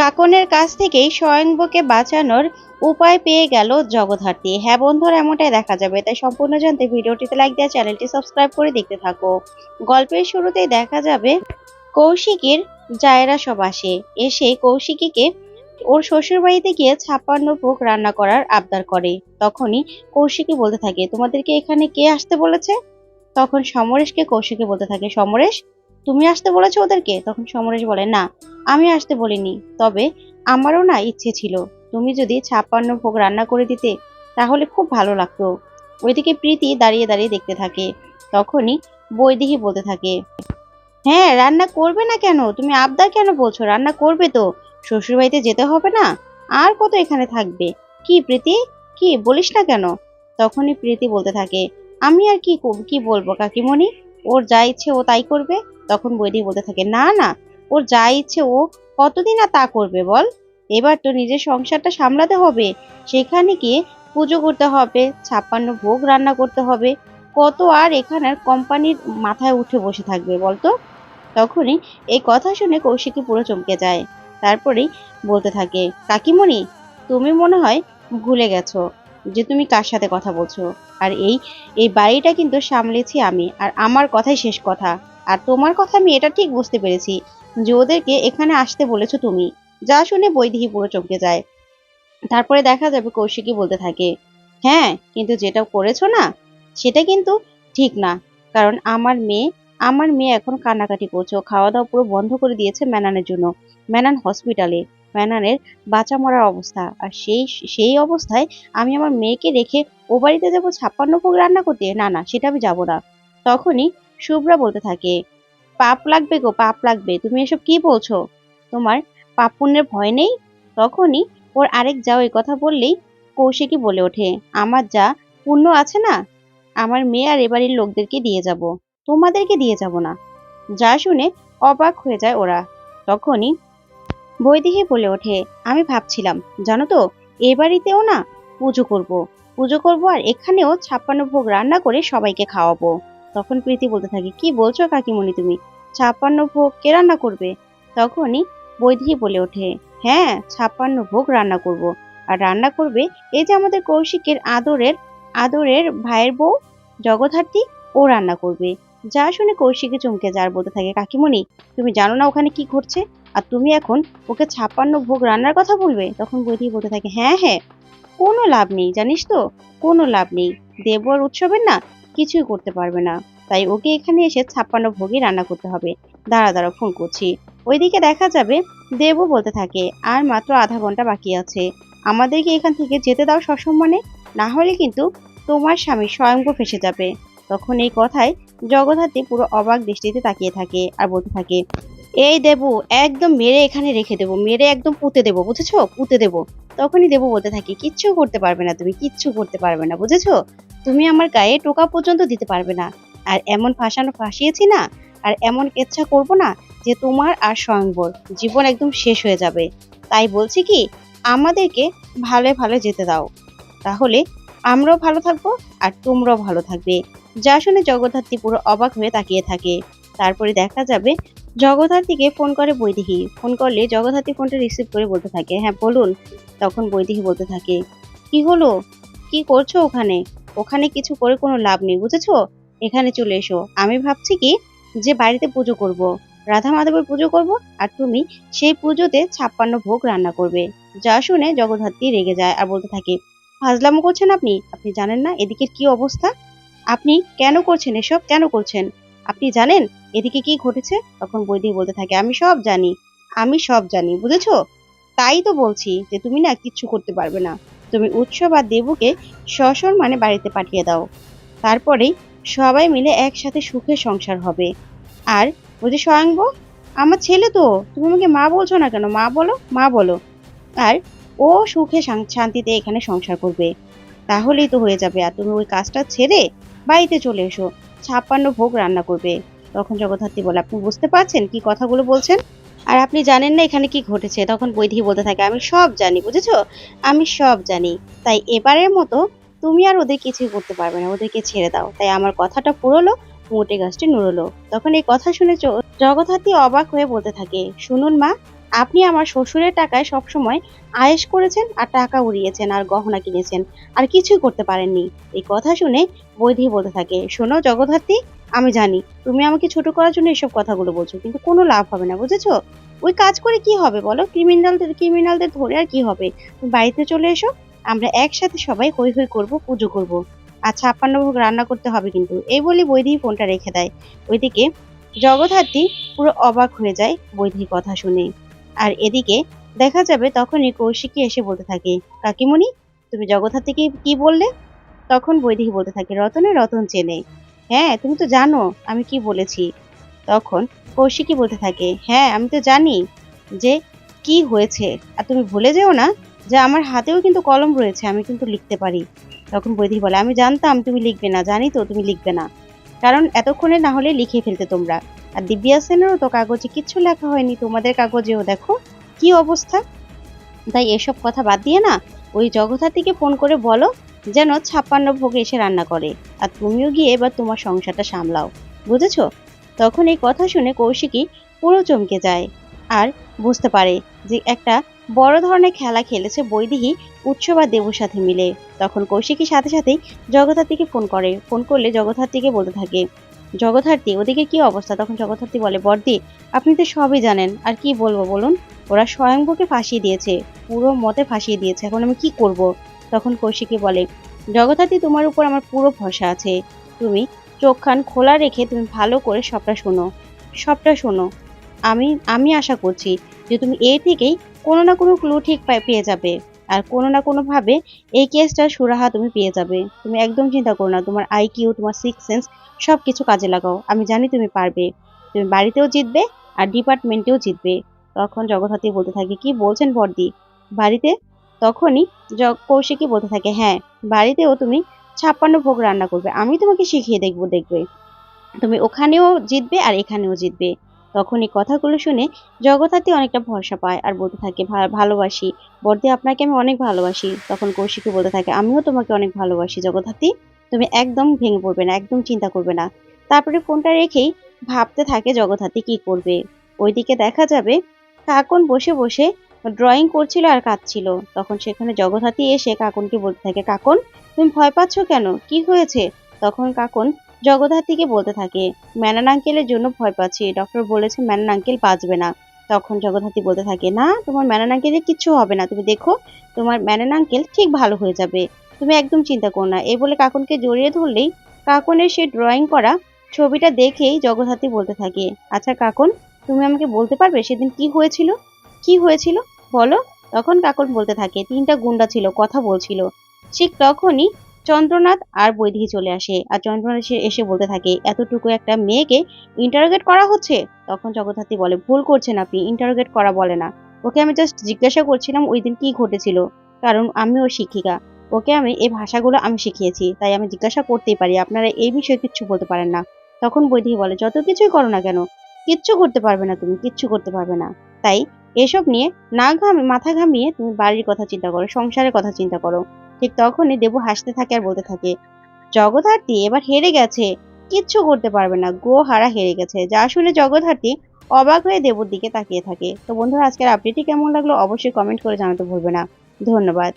কাকনের কাছ থেকেই স্বয়ংবরকে বাঁচানোর উপায় পেয়ে গেল জগদ্ধাত্রী। হ্যাঁ বন্ধুরা, এমনটাই দেখা যাবে। তাই সম্পূর্ণ জানতে ভিডিওটিতে লাইক দিয়ে চ্যানেলটি সাবস্ক্রাইব করে দেখতে থাকো। গল্পের শুরুতেই দেখা যাবে কৌশিকের জায়েরা সব আসে। এসে কৌশিকীকে ওর শ্বশুর বাড়িতে গিয়ে 56 ভোগ রান্না করার আবদার করে। তখনই কৌশিকী বলতে থাকে, তোমাদেরকে এখানে কে আসতে বলেছে? তখন সমরেশকে কৌশিকী বলতে থাকে, সমরেশ তুমি আসতে বলেছো ওদেরকে? তখন সমরেশ বলে, না আমি আসতে বলিনি, তবে আমারও না ইচ্ছে ছিল তুমি যদি 56 ভোগ রান্না করে দিতে তাহলে খুব ভালো লাগতো। ওইদিকে প্রীতি দাঁড়িয়ে দাঁড়িয়ে দেখতে থাকে। তখনই বৈদেহী বলতে থাকে, হ্যাঁ রান্না করবে না কেন? তুমি আবদার কেন বলছো? রান্না করবে তো, শ্বশুরবাড়িতে যেতে হবে না? আর কত এখানে থাকবে? কি প্রীতি, কি বলিস না কেন? তখনই প্রীতি বলতে থাকে, আমি আর কি বলবো কাকিমণি, ওর যা ইচ্ছে ও তাই করবে। তখন বৈদি বলতে থাকে, না না, ওর যা ইচ্ছে ও কতদিন আর তা করবে বল? এবার তো নিজের সংসারটা সামলাতে হবে, সেখানে গিয়ে পুজো করতে হবে, 56 ভোগ রান্না করতে হবে, কত আর এখানের কোম্পানির মাথায় উঠে বসে থাকবে বলতো? তখনই এই কথা শুনে কৌশিকী পুরো চমকে যায়। তারপরেই বলতে থাকে, কাকিমণি তুমি মনে হয় ভুলে গেছো যে তুমি কার সাথে কথা বলছো। আর এই এই বাড়িটা কিন্তু সামলেছি আমি, আর আমার কথাই শেষ কথা। আর তোমার কথা আমি এটা ঠিক বুঝতে পেরেছি যে ওদেরকে এখানে আসতে বলেছো তুমি। যা শুনে বৈদেহী পুরো চমকে যায়। তারপরে দেখা যাবে কৌশিকী বলতে থাকে, হ্যাঁ কিন্তু যেটা করেছো না সেটা কিন্তু ঠিক না। কারণ আমার মেয়ে এখন কান্নাকাটি করছে, ও খাওয়া দাওয়া পুরো বন্ধ করে দিয়েছে ম্যানানের জন্য। ম্যানান হসপিটালে, ম্যানানের বাঁচা মরার অবস্থা। আর সেই সেই অবস্থায় আমি আমার মেয়েকে রেখে ও বাড়িতে যাবো 56 ভোগ রান্না করতে? না না, সেটা আমি যাবো না। তখনই শুভ্রা বলতে থাকে, পাপ লাগবে গো, পাপ লাগবে, তুমি এসব কি বলছো? তোমার পাপ পুণ্যের ভয় নেই? তখনই ওর আরেক যাও এই কথা বললেই কৌশিকী বলে ওঠে, আমার যা পুণ্য আছে না, আমার মেয়ে আর এবাড়ির লোকদেরকে দিয়ে যাব, তোমাদেরকে দিয়ে যাব না। যা শুনে অবাক হয়ে যায় ওরা। তখনই বৈদেহী বলে ওঠে, আমি ভাবছিলাম জানো তো, এ বাড়িতেও না পুজো করব, পুজো করব আর এখানেও 56 ভোগ রান্না করে সবাইকে খাওয়াবো। তখন প্রীতি বলতে থাকে, কি বলছো কাকিমণি তুমি? 56 ভোগ কে রান্না করবে? তখনই বৈদেহী বলে ওঠে, হ্যাঁ 56 ভোগ রান্না করব। আর রান্না করবে এই যে আমাদের কৌশিকের আদরের আদরের ভাইয়ের বউ জগদ্ধাত্রী, ও রান্না করবে। যা শুনে কৌশিকী চমকে যায় আর বলতে থাকে, কাকিমণি তুমি জানো না ওখানে কি ঘটছে? আর তুমি এখন ওকে 56 ভোগ রান্নার কথা বলবে? তখন বৈদেহী বলতে থাকে, হ্যাঁ হ্যাঁ, কোনো লাভ নেই জানিস তো, কোনো লাভ নেই। দেব আর উৎসবের না কিছুই করতে পারবে না, তাই ওকে এখানে এসে 56 ভোগই রান্না করতে হবে। দাঁড়া দাঁড়া, ফোন করছি। ওইদিকে দেখা যাবে দেবও বলতে থাকে, আর মাত্র আধা ঘন্টা বাকি আছে, আমাদেরকে এখান থেকে যেতে দাও সসম্মানে, না হলে কিন্তু তোমার স্বামী স্বয়ংবর ফেসে যাবে। তখন এই কথায় জগদ্ধাত্রী পুরো অবাক দৃষ্টিতে তাকিয়ে থাকে আর বলতে থাকে, এই দেবু একদম মেরে এখানে রেখে দেবো, মেরে একদম পুঁতে দেবো, বুঝেছো? পুঁতে দেবো। তখনই দেবু বলতে থাকে, কিচ্ছু করতে পারবে না তুমি, কিচ্ছু করতে পারবে না, বুঝেছো? তুমি আমার গায়ে টোকা পর্যন্ত দিতে পারবে না। আর এমন ফাঁসানো ফাঁসিয়েছি না, আর এমন কেচ্ছা করব না যে তোমার আর স্বয়ংবর জীবন একদম শেষ হয়ে যাবে। তাই বলছি কি, আমাদেরকে ভালো ভালো যেতে দাও, তাহলে আমরাও ভালো থাকবো আর তোমরাও ভালো থাকবে। যা শুনে জগদ্ধাত্রী পুরো অবাক হয়ে তাকিয়ে থাকে। তারপরে দেখা যাবে জগদ্ধাত্রীকে ফোন করে বৈদেহী। ফোন করলে জগদ্ধাত্রী ফোনটা রিসিভ করে বলতে থাকে, হ্যাঁ বলুন। তখন বৈদেহী বলতে থাকে, কি হলো, কি করছো ওখানে? ওখানে কিছু করে কোনো লাভ নেই, বুঝেছো? এখানে চলে এসো। আমি ভাবছি কি যে বাড়িতে পুজো করব, রাধা মাধবের পুজো করব, আর তুমি সেই পুজোতে 56 ভোগ রান্না করবে। যা শুনে জগদ্ধাত্রী রেগে যায় আর বলতে থাকে, ফাজলামো করছেন আপনি, আপনি জানেন না এদিকের কি অবস্থা? আপনি কেন করছেন এসব, কেন করছেন? আপনি জানেন এদিকে কি ঘটেছে? তখন বৈদেহী বলতে থাকে, আমি সব জানি, আমি সব জানি, বুঝেছো? তাই তো বলছি যে তুমি না কিচ্ছু করতে পারবে না। তুমি উৎসব আর দেবুকে সসম্মানে বাড়িতে পাঠিয়ে দাও, তারপরেই সবাই মিলে একসাথে সুখে সংসার হবে। আর ওই যে স্বয়ংবর, আমার ছেলে তো, তুমি আমাকে মা বলছো না কেন? মা বলো, মা বলো। আর ও সুখে শান্তিতে এখানে সংসার করবে, তাহলেই তো হয়ে যাবে। আর তুমি ওই কাজটা ছেড়ে বাড়িতে চলে এসো, 56 ভোগ রান্না করবে। তখন জগদ্ধাত্রী বলে, আপনি বুঝতে পারছেন কি কথাগুলো বলছেন? আর আপনি জানেন না এখানে কি ঘটেছে? তখন বৈদেহী বলতে থাকে, আমি সব জানি, বুঝেছো? আমি সব জানি। তাই এবারের মতো তুমি আর ওদের কিছুই করতে পারবে না, ওদেরকে ছেড়ে দাও। তাই আমার কথাটা পুরোলো, মোটে গাছটি নুরলো। তখন এই কথা শুনে জগদ্ধাত্রী অবাক হয়ে বলতে থাকে, শুনুন মা, আপনি আমার শ্বশুরের টাকায় সবসময় আয়েশ করেছেন আর টাকা উড়িয়েছেন আর গহনা কিনেছেন আর কিছুই করতে পারেননি। এই কথা শুনে বৈদেহী বলতে থাকে, শোনো জগদ্ধাত্রী, আমি জানি তুমি আমাকে ছোট করার জন্য এসব কথাগুলো বলছো, কিন্তু কোনো লাভ হবে না, বুঝেছো? ওই কাজ করে কি হবে বলো? ক্রিমিনালদের ধরে আর কি হবে? তুমি বাড়িতে চলে এসো, আমরা একসাথে সবাই হৈ হৈ করব, পুজো করব। আর 56 ভোগ রান্না করতে হবে কিন্তু। এই বলে বৈদেহী ফোনটা রেখে দেয়। ওইদিকে জগদ্ধাত্রী পুরো অবাক হয়ে যায় বৈদেহীর কথা শুনে। আর এদিকে দেখা যাবে তখনই কৌশিকী এসে বলতে থাকে, কাকিমণি, তুমি জগদ্ধাত্রীকে কি বললে? তখন বৈদেহী বলতে থাকে, রতনে রতন চেনে। হ্যাঁ, তুমি তো জানো আমি কি বলেছি। তখন কৌশিকী বলতে থাকে, হ্যাঁ আমি তো জানি যে কি হয়েছে। আর তুমি ভুলে যেও না যে আমার হাতেও কিন্তু কলম রয়েছে, আমি কিন্তু লিখতে পারি। তখন বৈদেহী বলে, আমি জানতাম তুমি লিখবে না, জানি তো তুমি লিখবে না, কারণ এতক্ষণে না হলে লিখে ফেলতে তোমরা। আর দিব্যা সেনেরও তো কাগজে কিচ্ছু লেখা হয়নি, তোমাদের কাগজেও দেখো কি অবস্থা। তাই এসব কথা বাদ দিয়ে না ওই জগদ্ধাত্রীকে ফোন করে বলো যেন 56 ভোগে এসে রান্না করে, আর তুমিও গিয়ে এবার তোমার সংসারটা সামলাও, বুঝেছো? তখন এই কথা শুনে কৌশিকী পুরো চমকে যায় আর বুঝতে পারে যে একটা বড় ধরনের খেলা খেলেছে বৈদেহী উৎসব আর দেবুর সাথে মিলে। তখন কৌশিকী সাথে সাথেই জগদ্ধাত্রীকে ফোন করে, ফোন করলে জগদ্ধাত্রীকে বলতে থাকে, জগদ্ধাত্রী ওদিকে কি অবস্থা? তখন জগদ্ধাত্রী বলে, বর্দি আপনি তো সবই জানেন, আর কি বলবো বলুন, ওরা স্বয়ংবরকে ফাঁসিয়ে দিয়েছে, পুরো মতে ফাঁসিয়ে দিয়েছে, এখন আমি কি করব? তখন কৌশিকী বলে, জগদ্ধাত্রী তোমার উপর আমার পুরো ভরসা আছে, তুমি চোখ কান খোলা রেখে তুমি ভালো করে সবটা শোনো, সবটা শোনো। আমি আমি আশা করছি যে তুমি এই থেকেই কোনো না কোনো ক্লু ঠিক পেয়ে যাবে, আর কোনো না কোনো ভাবে এই কেসটার সুরাহা তুমি পেয়ে যাবে। তুমি একদম চিন্তা করো না, তোমার আইকিউ, তোমার সিক্স সেন্স সবকিছু কাজে লাগাও, আমি জানি তুমি পারবে। তুমি বাড়িতেও জিতবে আর ডিপার্টমেন্টেও জিতবে। তখন জগদ্ধাত্রী বলতে থাকে, কি বলছেন বর্দি, বাড়িতে? তখনই কৌশিকী বলতে থাকে, হ্যাঁ বাড়িতেও তুমি 56 ভোগ রান্না করবে, আমি তোমাকে শিখিয়ে দেখবো, দেখবে তুমি ওখানেও জিতবে আর এখানেও জিতবে। তখন এই কথাগুলো শুনে জগদ্ধাত্রী অনেকটা ভরসা পায় আর বলতে থাকে, ভালোবাসি বর্দি, আপনাকে আমি অনেক ভালোবাসি। তখন কৌশিকী বলতে থাকে, আমিও তোমাকে অনেক ভালোবাসি জগদ্ধাত্রী, তুমি একদম ভেঙে পড়বে না, একদম চিন্তা করবে না। তারপরে ফোনটা রেখেই ভাবতে থাকে জগদ্ধাত্রী কি করবে। ওইদিকে দেখা যাবে কাকন বসে বসে ড্রয়িং করছিল আর কাঁদছিল। তখন সেখানে জগদ্ধাত্রী এসে কাকনকে বলতে থাকে, কাকন তুমি ভয় পাচ্ছ কেন, কি হয়েছে? তখন কাকন জগদ্ধাত্রীকে বলতে থাকে, মেনন আঙ্কেলের জন্য ভয় পাচ্ছি, ডক্টর বলেছে মেনন আঙ্কেল বাঁচবে না। তখন জগদ্ধাত্রী বলতে থাকে, না তোমার মেনন আঙ্কেলের কিচ্ছু হবে না, তুমি দেখো তোমার মেনন আঙ্কেল ঠিক ভালো হয়ে যাবে, তুমি একদম চিন্তা করো না। এই বলে কাকনকে জড়িয়ে ধরলেই কাকনের সে ড্রয়িং করা ছবিটা দেখেই জগদ্ধাত্রী বলতে থাকে, আচ্ছা কাকন, তুমি আমাকে বলতে পারবে সেদিন কি হয়েছিল, কি হয়েছিল বলো? তখন কাকন বলতে থাকে, 3টা গুন্ডা ছিল, কথা বলছিল। ঠিক তখনই চন্দ্রনাথ আর বৈদেহী চলে আসে আর চন্দ্রনাথ এসে বলতে থাকে, এতটুকু একটা মেয়েকে ইন্টারোগেট করা হচ্ছে। তখন জগদ্ধাত্রী বলে, ভুল করছেন আপনি, ইন্টারোগেট করা বলে না, ওকে আমি জাস্ট জিজ্ঞাসা করছিলাম ওই দিন কি ঘটেছিল, কারণ আমিও শিক্ষিকা, ওকে আমি এই ভাষাগুলো আমি শিখিয়েছি, তাই আমি জিজ্ঞাসা করতেই পারি, আপনারা এই বিষয়ে কিচ্ছু বলতে পারেন না। তখন বৈদেহী বলে, যত কিছুই করো না কেন কিচ্ছু করতে পারবে না, তুমি কিচ্ছু করতে পারবে না। তাই এসব নিয়ে মাথা ঘামিয়ে তুমি বাড়ির কথা চিন্তা করো, সংসারের কথা চিন্তা করো। ঠিক তখনই দেবু হাসতে থাকে আর বলতে থাকে, জগদ্ধাত্রী এবার হেরে গেছে, কিচ্ছু করতে পারবে না, গো হারা হেরে গেছে। যা শুনে জগদ্ধাত্রী অবাক হয়ে দেবুর দিকে তাকিয়ে থাকে। তো বন্ধুরা, আজকের আপডেটটি কেমন লাগলো অবশ্যই কমেন্ট করে জানাতে ভুলবে না। ধন্যবাদ।